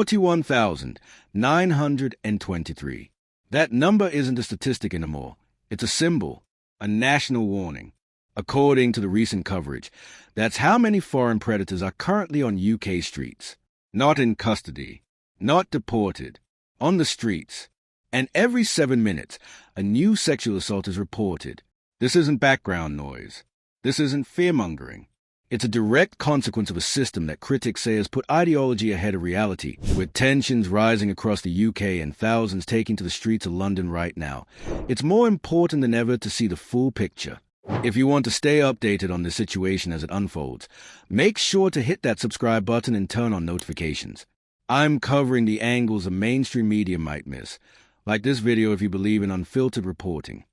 41,923. That number isn't a statistic anymore. It's a symbol, a national warning. According to the recent coverage, that's how many foreign predators are currently on UK streets. Not in custody, not deported, on the streets. And every 7 minutes, a new sexual assault is reported. This isn't background noise. This isn't fear-mongering. It's a direct consequence of a system that critics say has put ideology ahead of reality, with tensions rising across the UK and thousands taking to the streets of London right now. It's more important than ever to see the full picture. If you want to stay updated on the situation as it unfolds, make sure to hit that subscribe button and turn on notifications. I'm covering the angles the mainstream media might miss, like this video if you believe in unfiltered reporting.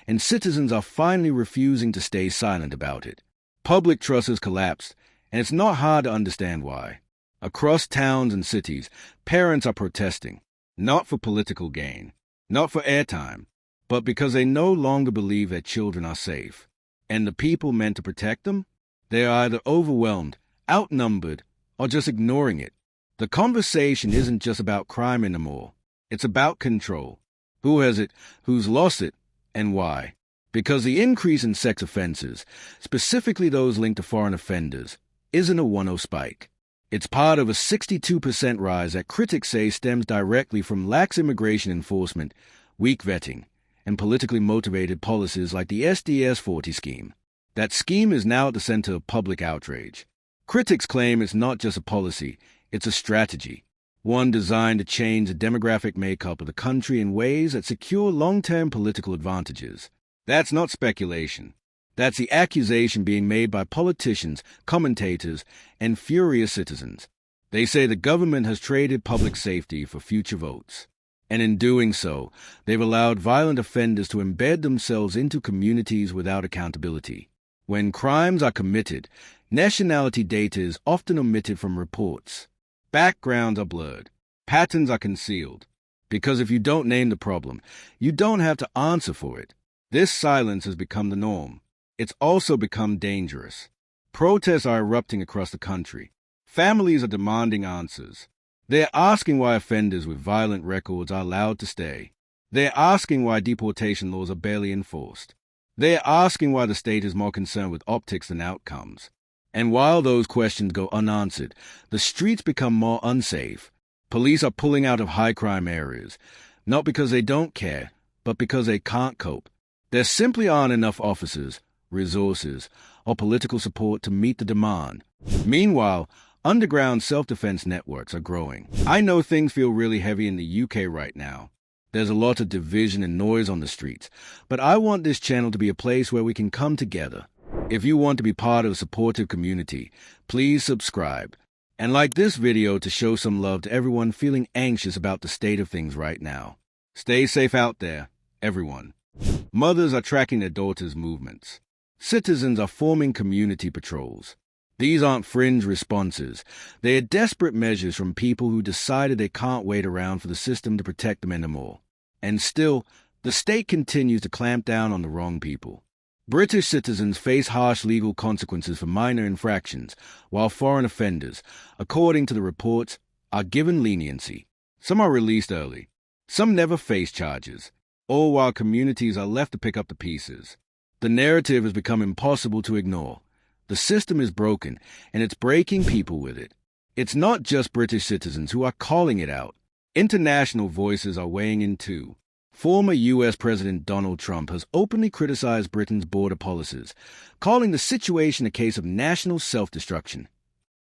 And citizens are finally refusing to stay silent about it. Public trust has collapsed, and it's not hard to understand why. Across towns and cities, parents are protesting, not for political gain, not for airtime, but because they no longer believe their children are safe. And the people meant to protect them? They are either overwhelmed, outnumbered, or just ignoring it. The conversation isn't just about crime anymore. It's about control. Who has it, who's lost it, and why? Because the increase in sex offenses, specifically those linked to foreign offenders, isn't a one-off spike. It's part of a 62% rise that critics say stems directly from lax immigration enforcement, weak vetting, and politically motivated policies like the SDS-40 scheme. That scheme is now at the center of public outrage. Critics claim it's not just a policy, it's a strategy, one designed to change the demographic makeup of the country in ways that secure long-term political advantages. That's not speculation. That's the accusation being made by politicians, commentators, and furious citizens. They say the government has traded public safety for future votes. And in doing so, they've allowed violent offenders to embed themselves into communities without accountability. When crimes are committed, nationality data is often omitted from reports. Backgrounds are blurred. Patterns are concealed. Because if you don't name the problem, you don't have to answer for it. This silence has become the norm. It's also become dangerous. Protests are erupting across the country. Families are demanding answers. They're asking why offenders with violent records are allowed to stay. They're asking why deportation laws are barely enforced. They're asking why the state is more concerned with optics than outcomes. And while those questions go unanswered, the streets become more unsafe. Police are pulling out of high-crime areas, not because they don't care, but because they can't cope. There simply aren't enough officers, resources, or political support to meet the demand. Meanwhile, underground self-defense networks are growing. I know things feel really heavy in the UK right now. There's a lot of division and noise on the streets, but I want this channel to be a place where we can come together. If you want to be part of a supportive community, please subscribe. And like this video to show some love to everyone feeling anxious about the state of things right now. Stay safe out there, everyone. Mothers are tracking their daughters' movements. Citizens are forming community patrols. These aren't fringe responses. They are desperate measures from people who decided they can't wait around for the system to protect them anymore. And still, the state continues to clamp down on the wrong people. British citizens face harsh legal consequences for minor infractions, while foreign offenders, according to the reports, are given leniency. Some are released early. Some never face charges, all while communities are left to pick up the pieces. The narrative has become impossible to ignore. The system is broken, and it's breaking people with it. It's not just British citizens who are calling it out. International voices are weighing in too. Former U.S. President Donald Trump has openly criticized Britain's border policies, calling the situation a case of national self-destruction.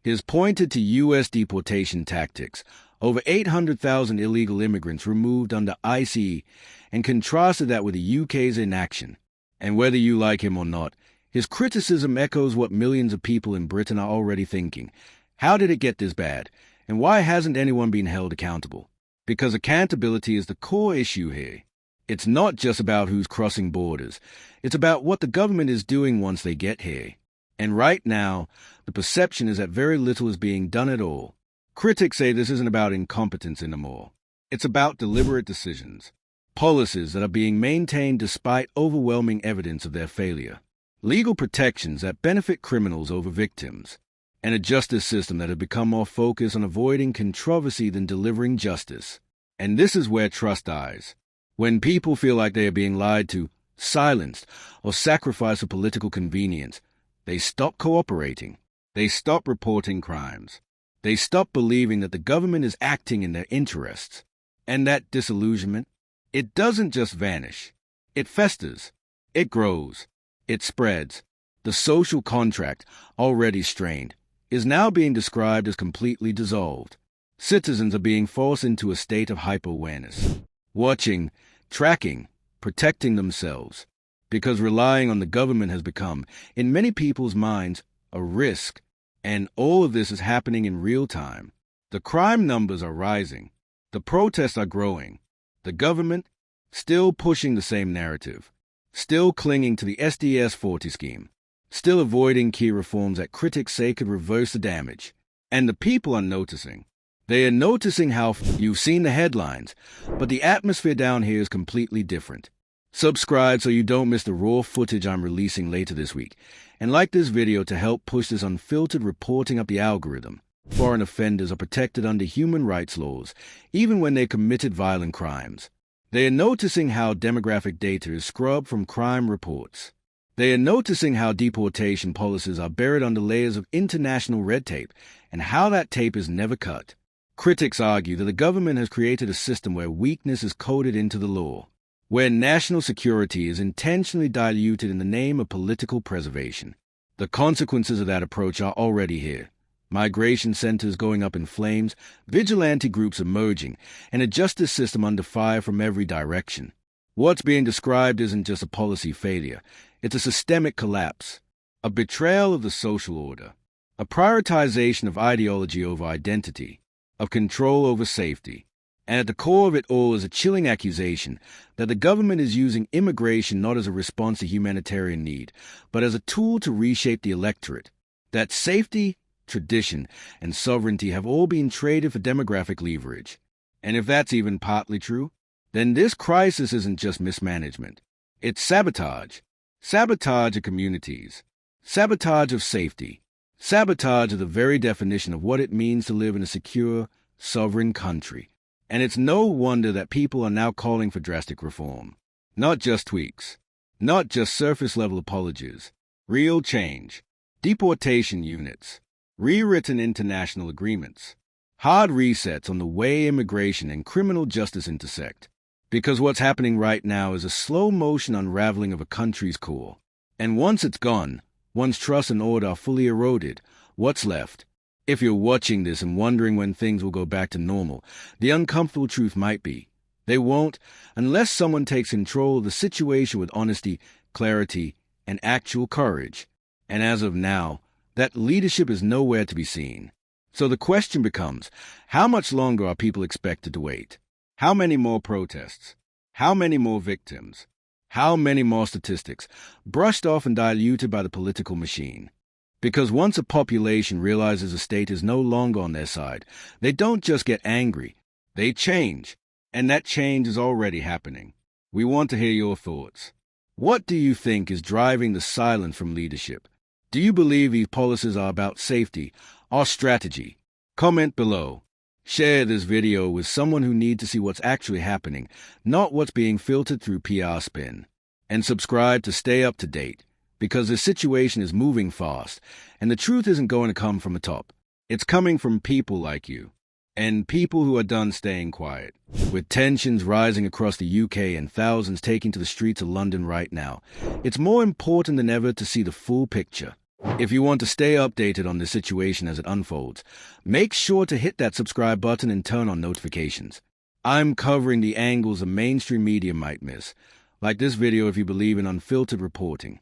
He's pointed to U.S. deportation tactics, over 800,000 illegal immigrants removed under ICE, and contrasted that with the UK's inaction. And whether you like him or not, his criticism echoes what millions of people in Britain are already thinking. How did it get this bad? And why hasn't anyone been held accountable? Because accountability is the core issue here. It's not just about who's crossing borders. It's about what the government is doing once they get here. And right now, the perception is that very little is being done at all. Critics say this isn't about incompetence anymore. It's about deliberate decisions. Policies that are being maintained despite overwhelming evidence of their failure. Legal protections that benefit criminals over victims. and a justice system that has become more focused on avoiding controversy than delivering justice. And this is where trust dies. When people feel like they are being lied to, silenced, or sacrificed for political convenience, they stop cooperating. They stop reporting crimes. They stop believing that the government is acting in their interests. And that disillusionment, it doesn't just vanish. It festers. It grows. It spreads. The social contract, already strained, is now being described as completely dissolved. Citizens are being forced into a state of hyper-awareness, watching, tracking, protecting themselves, because relying on the government has become, in many people's minds, a risk, and all of this is happening in real time. The crime numbers are rising. The protests are growing. The government, still pushing the same narrative, still clinging to the SDS-40 scheme, still avoiding key reforms that critics say could reverse the damage. And the people are noticing. They are noticing how you've seen the headlines, but the atmosphere down here is completely different. Subscribe so you don't miss the raw footage I'm releasing later this week, and like this video to help push this unfiltered reporting up the algorithm. Foreign offenders are protected under human rights laws, even when they committed violent crimes. They are noticing how demographic data is scrubbed from crime reports. They are noticing how deportation policies are buried under layers of international red tape, and how that tape is never cut. Critics argue that the government has created a system where weakness is coded into the law, where national security is intentionally diluted in the name of political preservation. The consequences of that approach are already here. Migration centers going up in flames, vigilante groups emerging, and a justice system under fire from every direction. What's being described isn't just a policy failure. It's a systemic collapse, a betrayal of the social order, a prioritization of ideology over identity, of control over safety. And at the core of it all is a chilling accusation that the government is using immigration not as a response to humanitarian need, but as a tool to reshape the electorate. That safety, tradition, and sovereignty have all been traded for demographic leverage. And if that's even partly true, then this crisis isn't just mismanagement. It's sabotage. Sabotage of communities. Sabotage of safety. Sabotage of the very definition of what it means to live in a secure, sovereign country. And it's no wonder that people are now calling for drastic reform. Not just tweaks. Not just surface-level apologies. Real change. Deportation units. Rewritten international agreements. Hard resets on the way immigration and criminal justice intersect. Because what's happening right now is a slow-motion unraveling of a country's core. And once it's gone, once trust and order are fully eroded, what's left? If you're watching this and wondering when things will go back to normal, the uncomfortable truth might be, they won't unless someone takes control of the situation with honesty, clarity, and actual courage. And as of now, that leadership is nowhere to be seen. So the question becomes, how much longer are people expected to wait? How many more protests? How many more victims? How many more statistics, brushed off and diluted by the political machine? Because once a population realizes the state is no longer on their side, they don't just get angry, they change. And that change is already happening. We want to hear your thoughts. What do you think is driving the silence from leadership? Do you believe these policies are about safety or strategy? Comment below. Share this video with someone who needs to see what's actually happening, not what's being filtered through PR spin. And subscribe to stay up to date, because the situation is moving fast, and the truth isn't going to come from the top. It's coming from people like you, and people who are done staying quiet. With tensions rising across the UK and thousands taking to the streets of London right now, it's more important than ever to see the full picture. If you want to stay updated on the situation as it unfolds, make sure to hit that subscribe button and turn on notifications. I'm covering the angles the mainstream media might miss, like this video if you believe in unfiltered reporting.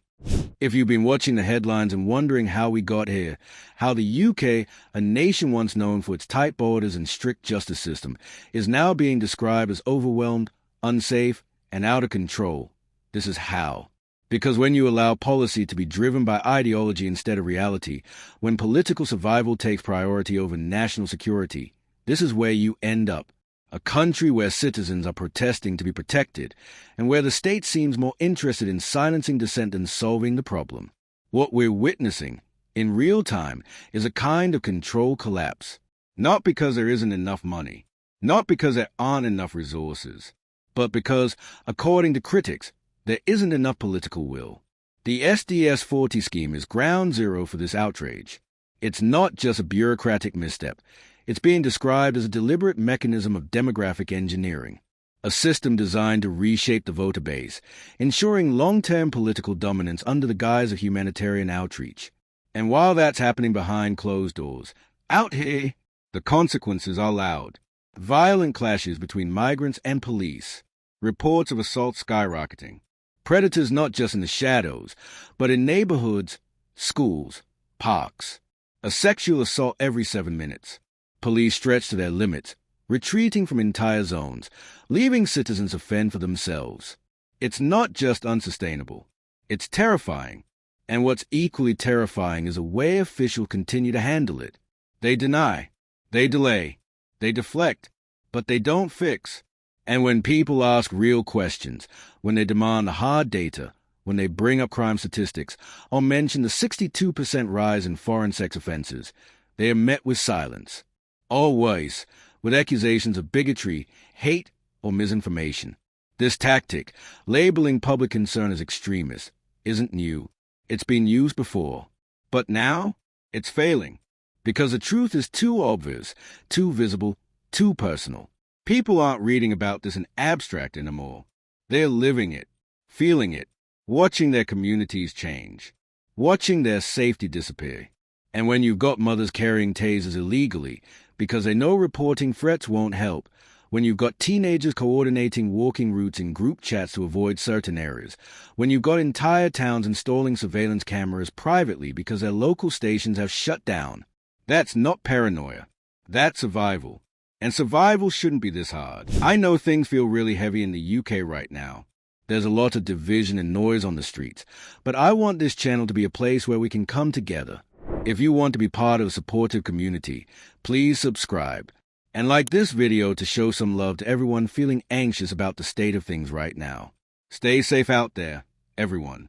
If you've been watching the headlines and wondering how we got here, how the UK, a nation once known for its tight borders and strict justice system, is now being described as overwhelmed, unsafe, and out of control, this is how. Because when you allow policy to be driven by ideology instead of reality, when political survival takes priority over national security, this is where you end up. A country where citizens are protesting to be protected, and where the state seems more interested in silencing dissent than solving the problem. What we're witnessing in real time is a kind of control collapse. Not because there isn't enough money, not because there aren't enough resources, but because, according to critics, there isn't enough political will. The SDS-40 scheme is ground zero for this outrage. It's not just a bureaucratic misstep. It's being described as a deliberate mechanism of demographic engineering, a system designed to reshape the voter base, ensuring long-term political dominance under the guise of humanitarian outreach. And while that's happening behind closed doors, out here, the consequences are loud. Violent clashes between migrants and police, reports of assaults skyrocketing, predators not just in the shadows, but in neighborhoods, schools, parks. A sexual assault every 7 minutes. Police stretch to their limits, retreating from entire zones, leaving citizens to fend for themselves. It's not just unsustainable. It's terrifying. And what's equally terrifying is the way officials continue to handle it. They deny, they delay, they deflect, but they don't fix. And when people ask real questions, when they demand the hard data, when they bring up crime statistics or mention the 62% rise in foreign sex offenses, they are met with silence. Or worse, with accusations of bigotry, hate, or misinformation. This tactic, labeling public concern as extremist, isn't new. It's been used before. But now, it's failing. Because the truth is too obvious, too visible, too personal. People aren't reading about this in abstract anymore. They're living it, feeling it, watching their communities change, watching their safety disappear. And when you've got mothers carrying tasers illegally because they know reporting threats won't help, when you've got teenagers coordinating walking routes in group chats to avoid certain areas, when you've got entire towns installing surveillance cameras privately because their local stations have shut down, that's not paranoia. That's survival. And survival shouldn't be this hard. I know things feel really heavy in the UK right now. There's a lot of division and noise on the streets, but I want this channel to be a place where we can come together. If you want to be part of a supportive community, please subscribe. And like this video to show some love to everyone feeling anxious about the state of things right now. Stay safe out there, everyone.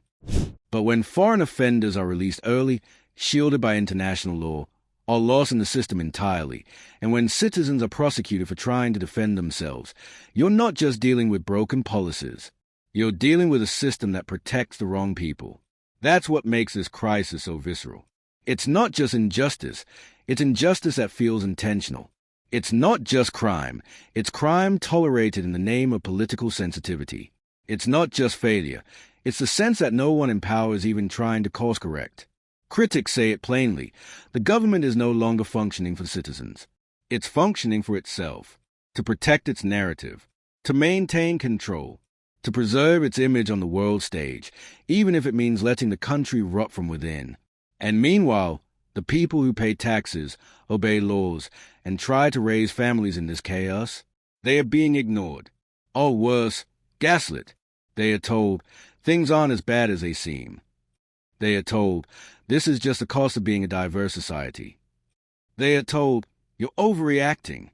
But when foreign offenders are released early, shielded by international law, or lost in the system entirely, and when citizens are prosecuted for trying to defend themselves, you're not just dealing with broken policies. You're dealing with a system that protects the wrong people. That's what makes this crisis so visceral. It's not just injustice. It's injustice that feels intentional. It's not just crime. It's crime tolerated in the name of political sensitivity. It's not just failure. It's the sense that no one in power is even trying to course correct. Critics say it plainly. The government is no longer functioning for citizens. It's functioning for itself, to protect its narrative, to maintain control, to preserve its image on the world stage, even if it means letting the country rot from within. And meanwhile, the people who pay taxes, obey laws, and try to raise families in this chaos, they are being ignored. Or worse, gaslit. They are told, things aren't as bad as they seem. They are told, this is just the cost of being a diverse society. They are told, you're overreacting.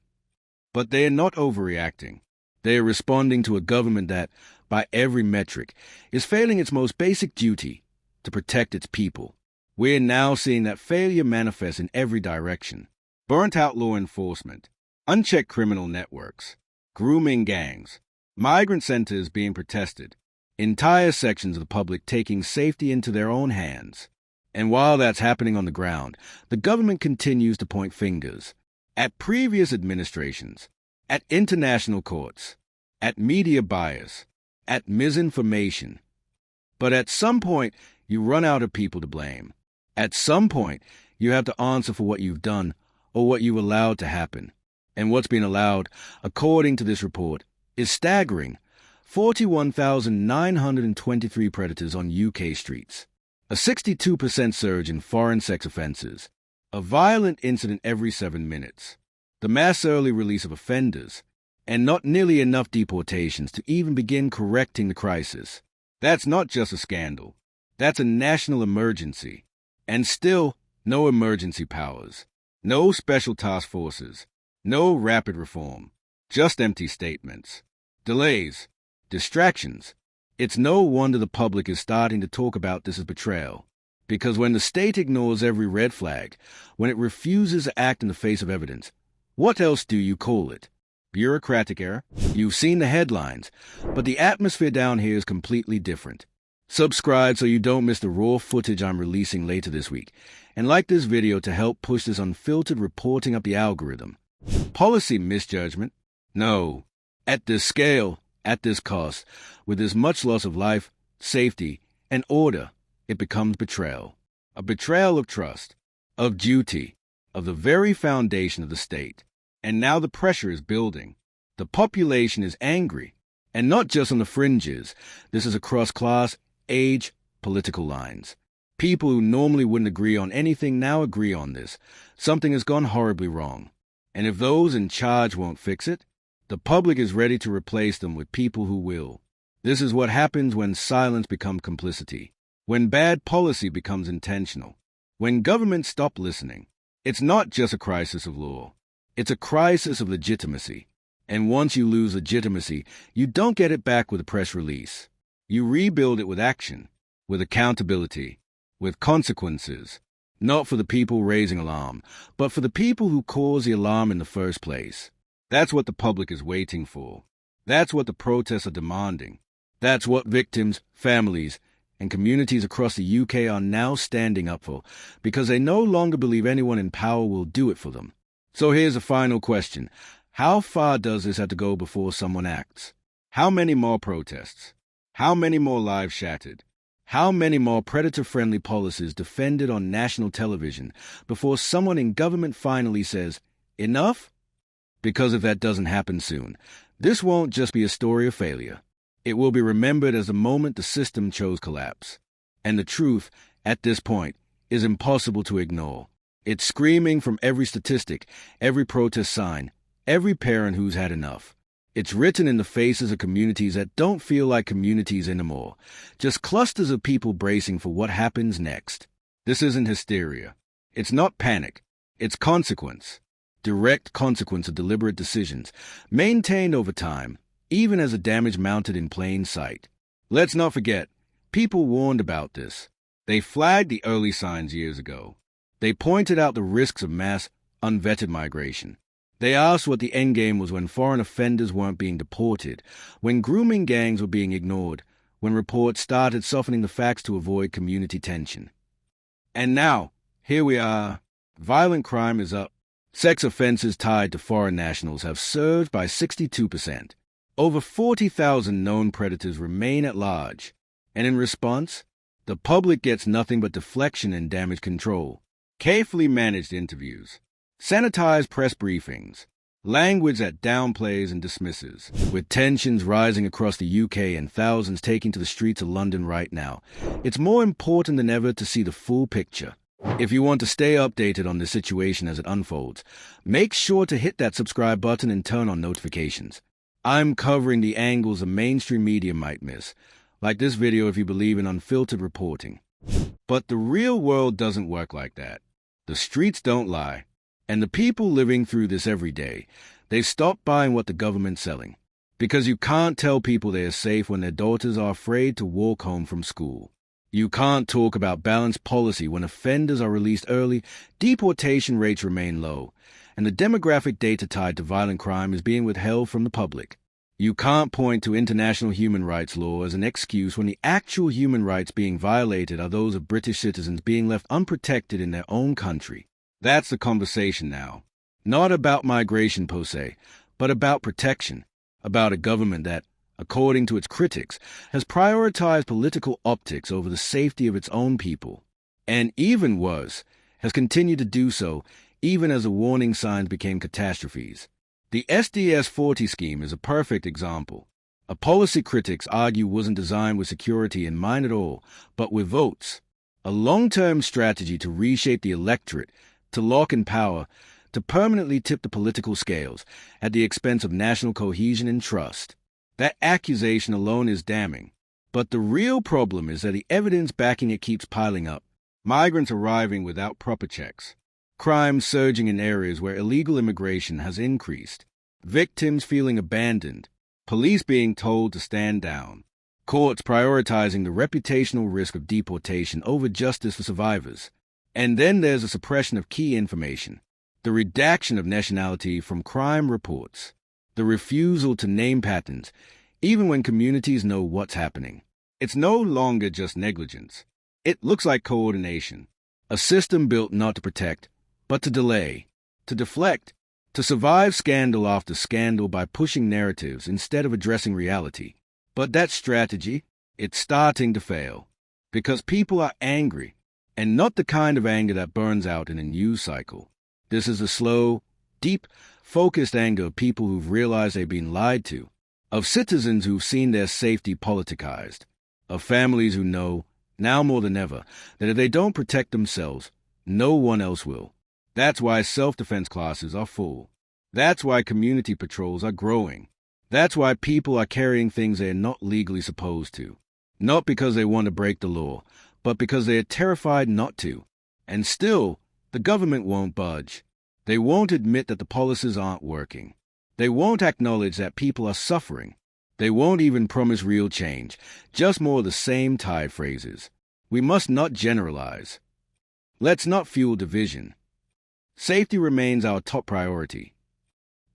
But they are not overreacting. They are responding to a government that, by every metric, is failing its most basic duty, to protect its people. We're now seeing that failure manifest in every direction. Burnt-out law enforcement, unchecked criminal networks, grooming gangs, migrant centers being protested, entire sections of the public taking safety into their own hands. And while that's happening on the ground, the government continues to point fingers at previous administrations, at international courts, at media bias, at misinformation. But at some point, you run out of people to blame. At some point, you have to answer for what you've done or what you've allowed to happen. And what's been allowed, according to this report, is staggering. 41,923 predators on UK streets. A 62% surge in foreign sex offenses. A violent incident every 7 minutes. The mass early release of offenders. And not nearly enough deportations to even begin correcting the crisis. That's not just a scandal. That's a national emergency. And still, no emergency powers. No special task forces. No rapid reform. Just empty statements. Delays. Distractions. It's no wonder the public is starting to talk about this as betrayal. Because when the state ignores every red flag, when it refuses to act in the face of evidence, what else do you call it? Bureaucratic error? You've seen the headlines, but the atmosphere down here is completely different. Subscribe so you don't miss the raw footage I'm releasing later this week, and like this video to help push this unfiltered reporting up the algorithm. Policy misjudgment? No. At this scale, at this cost, with this much loss of life, safety, and order, it becomes betrayal. A betrayal of trust, of duty, of the very foundation of the state. And now the pressure is building. The population is angry, and not just on the fringes. This is across class, age, political lines. People who normally wouldn't agree on anything now agree on this. Something has gone horribly wrong. And if those in charge won't fix it, the public is ready to replace them with people who will. This is what happens when silence becomes complicity, when bad policy becomes intentional, when governments stop listening. It's not just a crisis of law. It's a crisis of legitimacy. And once you lose legitimacy, you don't get it back with a press release. You rebuild it with action, with accountability, with consequences, not for the people raising alarm, but for the people who caused the alarm in the first place. That's what the public is waiting for. That's what the protests are demanding. That's what victims, families, and communities across the UK are now standing up for, because they no longer believe anyone in power will do it for them. So here's a final question. How far does this have to go before someone acts? How many more protests? How many more lives shattered? How many more predator-friendly policies defended on national television before someone in government finally says, enough? Because if that doesn't happen soon, this won't just be a story of failure. It will be remembered as the moment the system chose collapse. And the truth, at this point, is impossible to ignore. It's screaming from every statistic, every protest sign, every parent who's had enough. It's written in the faces of communities that don't feel like communities anymore, just clusters of people bracing for what happens next. This isn't hysteria. It's not panic. It's consequence. Direct consequence of deliberate decisions, maintained over time, even as the damage mounted in plain sight. Let's not forget, people warned about this. They flagged the early signs years ago. They pointed out the risks of mass, unvetted migration. They asked what the endgame was when foreign offenders weren't being deported, when grooming gangs were being ignored, when reports started softening the facts to avoid community tension. And now, here we are. Violent crime is up. Sex offenses tied to foreign nationals have surged by 62%. Over 40,000 known predators remain at large. And in response, the public gets nothing but deflection and damage control. Carefully managed interviews, sanitized press briefings, language that downplays and dismisses, with tensions rising across the UK and thousands taking to the streets of London right now. It's more important than ever to see the full picture. If you want to stay updated on the situation as it unfolds, make sure to hit that subscribe button and turn on notifications. I'm covering the angles the mainstream media might miss, like this video if you believe in unfiltered reporting. But the real world doesn't work like that. The streets don't lie. And the people living through this every day, they've stopped buying what the government's selling. Because you can't tell people they are safe when their daughters are afraid to walk home from school. You can't talk about balanced policy when offenders are released early, deportation rates remain low, and the demographic data tied to violent crime is being withheld from the public. You can't point to international human rights law as an excuse when the actual human rights being violated are those of British citizens being left unprotected in their own country. That's the conversation now. Not about migration per se, but about protection, about a government that, according to its critics, has prioritized political optics over the safety of its own people. And even worse, has continued to do so even as the warning signs became catastrophes. The SDS-40 scheme is a perfect example. A policy critics argue wasn't designed with security in mind at all, but with votes. A long-term strategy to reshape the electorate, to lock in power, to permanently tip the political scales at the expense of national cohesion and trust. That accusation alone is damning. But the real problem is that the evidence backing it keeps piling up. Migrants arriving without proper checks. Crime surging in areas where illegal immigration has increased. Victims feeling abandoned. Police being told to stand down. courts prioritizing the reputational risk of deportation over justice for survivors. And then there's the suppression of key information, the redaction of nationality from crime reports, the refusal to name patterns, even when communities know what's happening. It's no longer just negligence. It looks like coordination, a system built not to protect, but to delay, to deflect, to survive scandal after scandal by pushing narratives instead of addressing reality. But that strategy, it's starting to fail, because people are angry, and not the kind of anger that burns out in a news cycle. This is a slow, deep, focused anger of people who've realized they've been lied to, of citizens who've seen their safety politicized, of families who know, now more than ever, that if they don't protect themselves, no one else will. That's why self-defense classes are full. That's why community patrols are growing. That's why people are carrying things they are not legally supposed to. Not because they want to break the law, but because they are terrified not to. And still, the government won't budge. They won't admit that the policies aren't working. They won't acknowledge that people are suffering. They won't even promise real change, just more of the same tired phrases. We must not generalize. Let's not fuel division. Safety remains our top priority.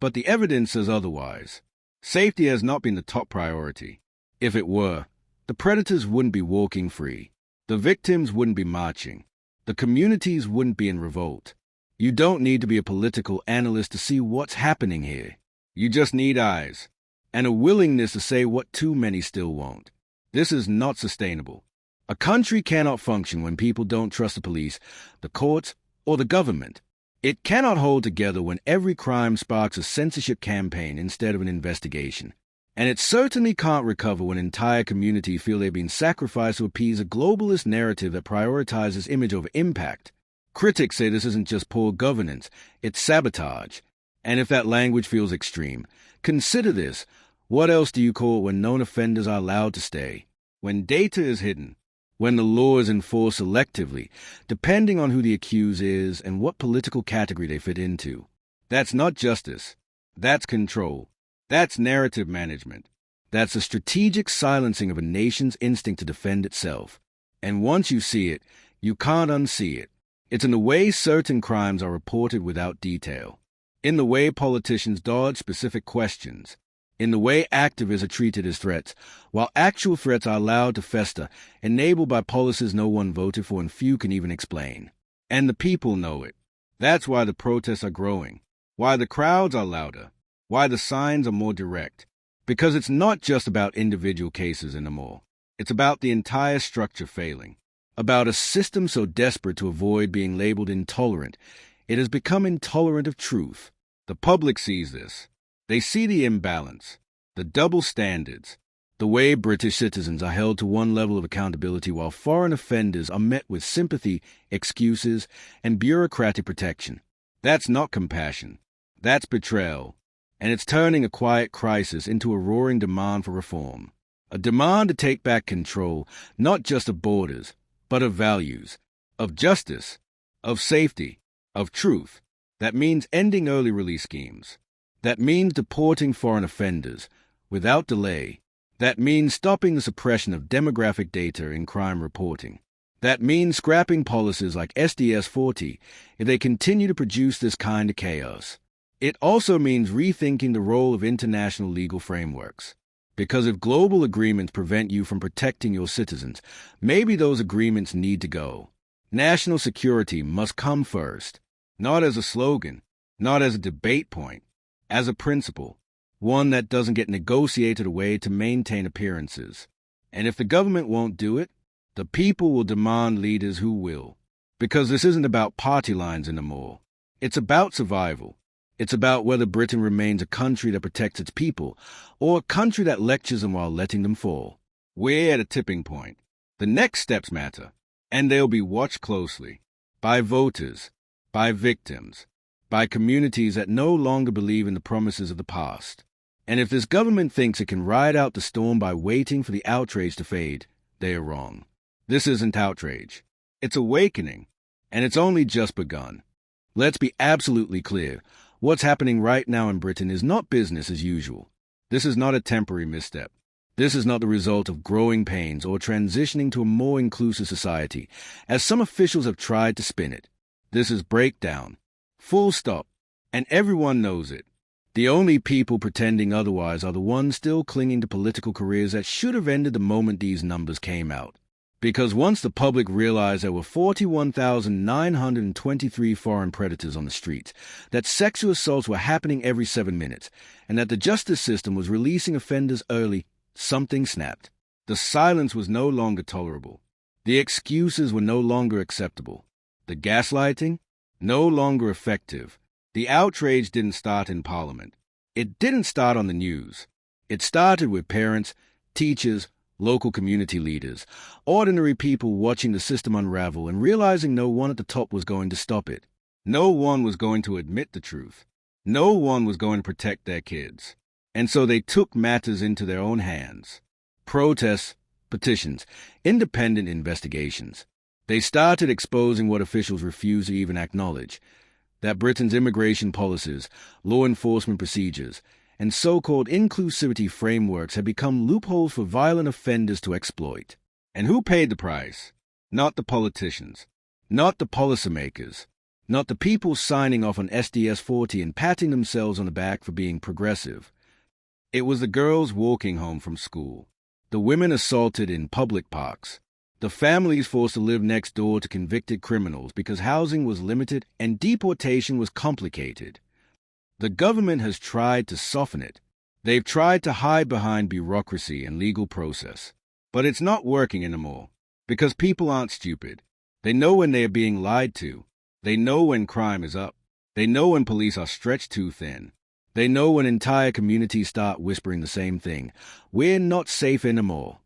But the evidence says otherwise. Safety has not been the top priority. If it were, the predators wouldn't be walking free. The victims wouldn't be marching. The communities wouldn't be in revolt. You don't need to be a political analyst to see what's happening here. You just need eyes, and a willingness to say what too many still won't. This is not sustainable. A country cannot function when people don't trust the police, the courts, or the government. It cannot hold together when every crime sparks a censorship campaign instead of an investigation. And it certainly can't recover when entire communities feel they've been sacrificed to appease a globalist narrative that prioritizes image over impact. Critics say this isn't just poor governance, it's sabotage. And if that language feels extreme, consider this. What else do you call it when known offenders are allowed to stay? When data is hidden? When the law is enforced selectively, depending on who the accused is and what political category they fit into? That's not justice. That's control. That's narrative management. That's a strategic silencing of a nation's instinct to defend itself. And once you see it, you can't unsee it. It's in the way certain crimes are reported without detail, in the way politicians dodge specific questions, in the way activists are treated as threats, while actual threats are allowed to fester, enabled by policies no one voted for and few can even explain. And the people know it. That's why the protests are growing, why the crowds are louder, why the signs are more direct. Because it's not just about individual cases anymore. It's about the entire structure failing, about a system so desperate to avoid being labeled intolerant, it has become intolerant of truth. The public sees this. They see the imbalance, the double standards, the way British citizens are held to one level of accountability while foreign offenders are met with sympathy, excuses, and bureaucratic protection. That's not compassion. That's betrayal. And it's turning a quiet crisis into a roaring demand for reform. A demand to take back control, not just of borders, but of values, of justice, of safety, of truth. That means ending early release schemes. That means deporting foreign offenders without delay. That means stopping the suppression of demographic data in crime reporting. That means scrapping policies like SDS-40 if they continue to produce this kind of chaos. It also means rethinking the role of international legal frameworks. Because if global agreements prevent you from protecting your citizens, maybe those agreements need to go. National security must come first, not as a slogan, not as a debate point, as a principle, one that doesn't get negotiated away to maintain appearances. And if the government won't do it, the people will demand leaders who will. Because this isn't about party lines anymore. It's about survival. It's about whether Britain remains a country that protects its people, or a country that lectures them while letting them fall. We're at a tipping point. The next steps matter, and they'll be watched closely. By voters, by victims, by communities that no longer believe in the promises of the past. And if this government thinks it can ride out the storm by waiting for the outrage to fade, they are wrong. This isn't outrage. It's awakening, and it's only just begun. Let's be absolutely clear. What's happening right now in Britain is not business as usual. This is not a temporary misstep. This is not the result of growing pains or transitioning to a more inclusive society, as some officials have tried to spin it. This is breakdown. Full stop. And everyone knows it. The only people pretending otherwise are the ones still clinging to political careers that should have ended the moment these numbers came out. Because once the public realized there were 41,923 foreign predators on the streets, that sexual assaults were happening every 7 minutes, and that the justice system was releasing offenders early, something snapped. The silence was no longer tolerable. The excuses were no longer acceptable. The gaslighting? No longer effective. The outrage didn't start in Parliament. It didn't start on the news. It started with parents, teachers, local community leaders, ordinary people watching the system unravel and realizing no one at the top was going to stop it. No one was going to admit the truth. No one was going to protect their kids. And so they took matters into their own hands. Protests, petitions, independent investigations. They started exposing what officials refused to even acknowledge, that Britain's immigration policies, law enforcement procedures, and so-called inclusivity frameworks had become loopholes for violent offenders to exploit. And who paid the price? Not the politicians, not the policymakers, not the people signing off on SDS 40 and patting themselves on the back for being progressive. It was the girls walking home from school, the women assaulted in public parks, the families forced to live next door to convicted criminals because housing was limited and deportation was complicated. The government has tried to soften it. They've tried to hide behind bureaucracy and legal process. But it's not working anymore, because people aren't stupid. They know when they are being lied to. They know when crime is up. They know when police are stretched too thin. They know when entire communities start whispering the same thing. We're not safe anymore.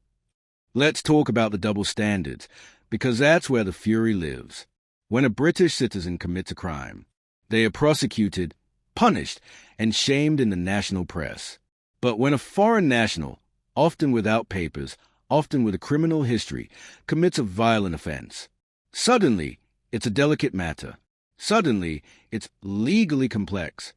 Let's talk about the double standards, because that's where the fury lives. When a British citizen commits a crime, they are prosecuted, punished, and shamed in the national press. But when a foreign national, often without papers, often with a criminal history, commits a violent offense, suddenly it's a delicate matter. Suddenly it's legally complex.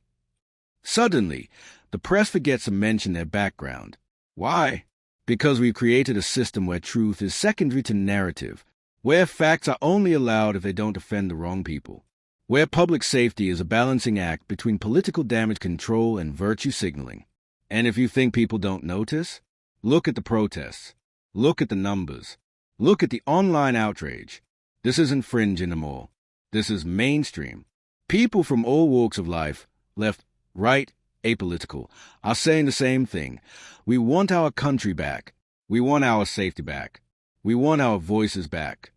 Suddenly, the press forgets to mention their background. Why? Because we've created a system where truth is secondary to narrative, where facts are only allowed if they don't offend the wrong people, where public safety is a balancing act between political damage control and virtue signaling. And if you think people don't notice, look at the protests. Look at the numbers. Look at the online outrage. This isn't fringe anymore. This is mainstream. People from all walks of life, left, right, apolitical, are saying the same thing. We want our country back. We want our safety back. We want our voices back.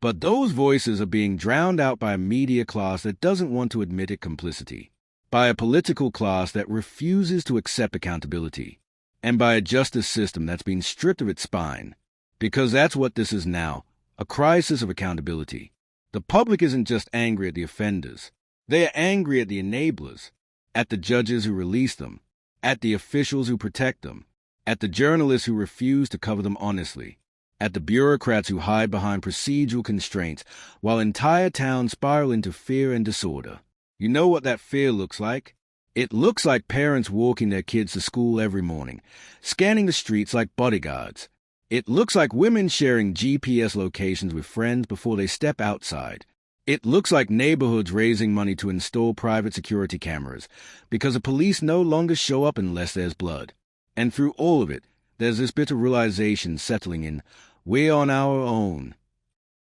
But those voices are being drowned out by a media class that doesn't want to admit its complicity, by a political class that refuses to accept accountability, and by a justice system that's been stripped of its spine. Because that's what this is now, a crisis of accountability. The public isn't just angry at the offenders. They are angry at the enablers, at the judges who release them, at the officials who protect them, at the journalists who refuse to cover them honestly, at the bureaucrats who hide behind procedural constraints while entire towns spiral into fear and disorder. You know what that fear looks like? It looks like parents walking their kids to school every morning, scanning the streets like bodyguards. It looks like women sharing GPS locations with friends before they step outside. It looks like neighborhoods raising money to install private security cameras because the police no longer show up unless there's blood. And through all of it, there's this bitter realization settling in, we're on our own.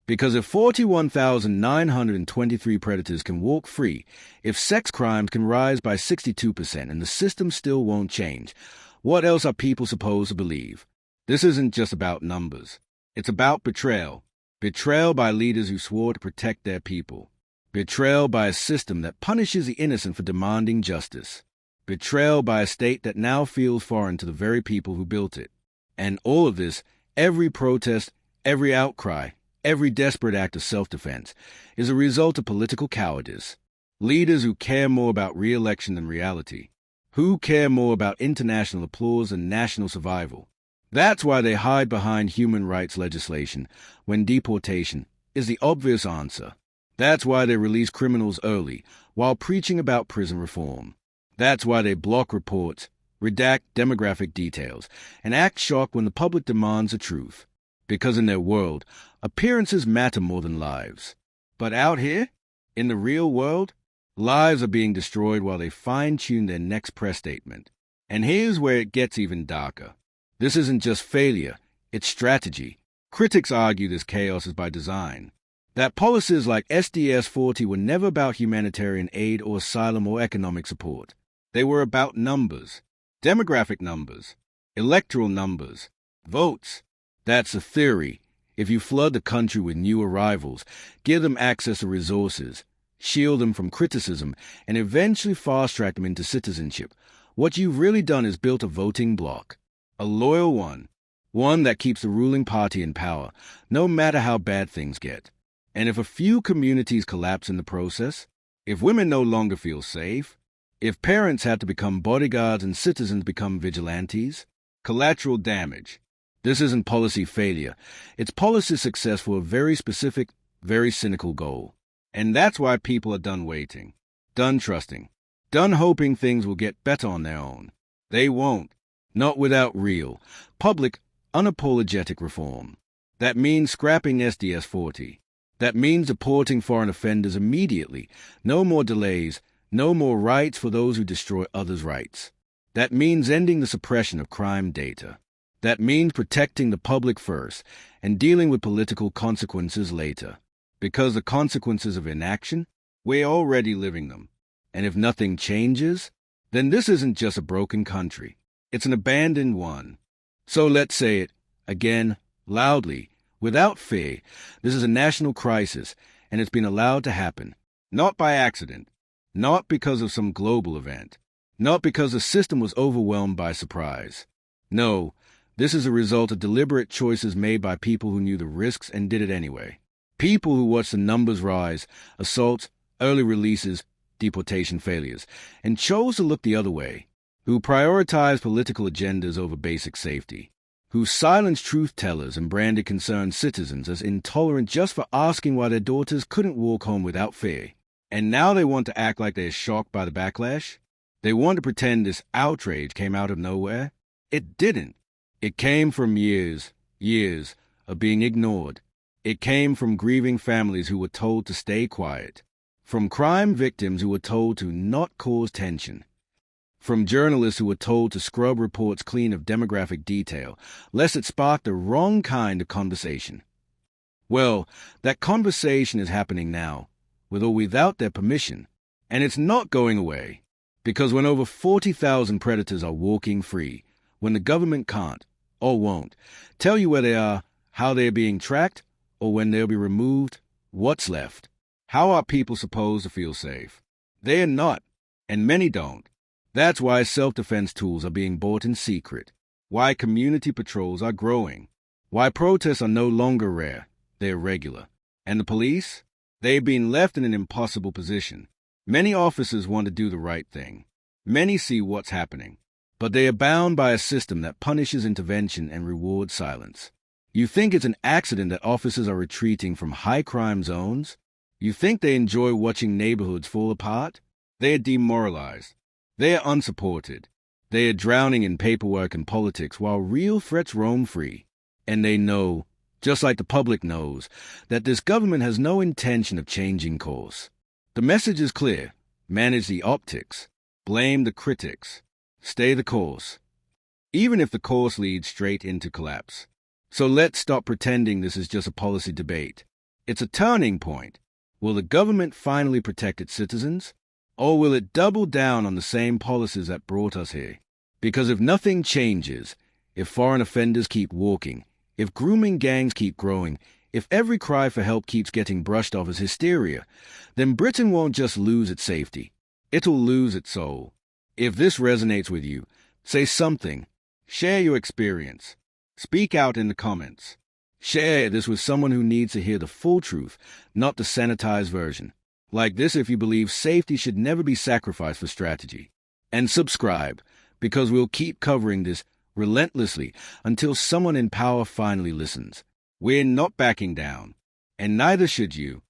Because if 41,923 predators can walk free, if sex crimes can rise by 62% and the system still won't change, what else are people supposed to believe? This isn't just about numbers. It's about betrayal. Betrayal by leaders who swore to protect their people. Betrayal by a system that punishes the innocent for demanding justice. Betrayal by a state that now feels foreign to the very people who built it. And all of this, every protest, every outcry, every desperate act of self-defense, is a result of political cowardice. Leaders who care more about re-election than reality. Who care more about international applause than national survival. That's why they hide behind human rights legislation when deportation is the obvious answer. That's why they release criminals early while preaching about prison reform. That's why they block reports, redact demographic details, and act shocked when the public demands the truth. Because in their world, appearances matter more than lives. But out here, in the real world, lives are being destroyed while they fine-tune their next press statement. And here's where it gets even darker. This isn't just failure, it's strategy. Critics argue this chaos is by design. That policies like SDS-40 were never about humanitarian aid or asylum or economic support. They were about numbers. Demographic numbers. Electoral numbers. Votes. That's a theory. If you flood the country with new arrivals, give them access to resources, shield them from criticism, and eventually fast-track them into citizenship, what you've really done is built a voting bloc. A loyal one. One that keeps the ruling party in power, no matter how bad things get. And if a few communities collapse in the process, if women no longer feel safe, if parents had to become bodyguards and citizens become vigilantes, collateral damage. This isn't policy failure. It's policy success for a very specific, very cynical goal. And that's why people are done waiting, done trusting, done hoping things will get better on their own. They won't. Not without real, public, unapologetic reform. That means scrapping SDS-40. That means deporting foreign offenders immediately. No more delays, no more rights for those who destroy others' rights. That means ending the suppression of crime data. That means protecting the public first and dealing with political consequences later. Because the consequences of inaction, we're already living them. And if nothing changes, then this isn't just a broken country. It's an abandoned one. So let's say it, again, loudly, without fear. This is a national crisis, and it's been allowed to happen. Not by accident. Not because of some global event. Not because the system was overwhelmed by surprise. No, this is a result of deliberate choices made by people who knew the risks and did it anyway. People who watched the numbers rise, assaults, early releases, deportation failures, and chose to look the other way. Who prioritized political agendas over basic safety. Who silenced truth-tellers and branded concerned citizens as intolerant just for asking why their daughters couldn't walk home without fear. And now they want to act like they're shocked by the backlash? They want to pretend this outrage came out of nowhere? It didn't. It came from years of being ignored. It came from grieving families who were told to stay quiet. From crime victims who were told to not cause tension. From journalists who were told to scrub reports clean of demographic detail, lest it sparked the wrong kind of conversation. Well, that conversation is happening now, with or without their permission, and it's not going away, because when over 40,000 predators are walking free, when the government can't, or won't, tell you where they are, how they are being tracked, or when they'll be removed, what's left? How are people supposed to feel safe? They are not, and many don't. That's why self-defense tools are being bought in secret, why community patrols are growing, why protests are no longer rare, they're regular. And the police? They've been left in an impossible position. Many officers want to do the right thing. Many see what's happening. But they are bound by a system that punishes intervention and rewards silence. You think it's an accident that officers are retreating from high-crime zones? You think they enjoy watching neighborhoods fall apart? They are demoralized. They are unsupported. They are drowning in paperwork and politics while real threats roam free. And they know, just like the public knows, that this government has no intention of changing course. The message is clear. Manage the optics. Blame the critics. Stay the course. Even if the course leads straight into collapse. So let's stop pretending this is just a policy debate. It's a turning point. Will the government finally protect its citizens? Or will it double down on the same policies that brought us here? Because if nothing changes, if foreign offenders keep walking, if grooming gangs keep growing, if every cry for help keeps getting brushed off as hysteria, then Britain won't just lose its safety. It'll lose its soul. If this resonates with you, say something. Share your experience. Speak out in the comments. Share this with someone who needs to hear the full truth, not the sanitized version. Like this if you believe safety should never be sacrificed for strategy. And subscribe, because we'll keep covering this relentlessly until someone in power finally listens. We're not backing down, and neither should you.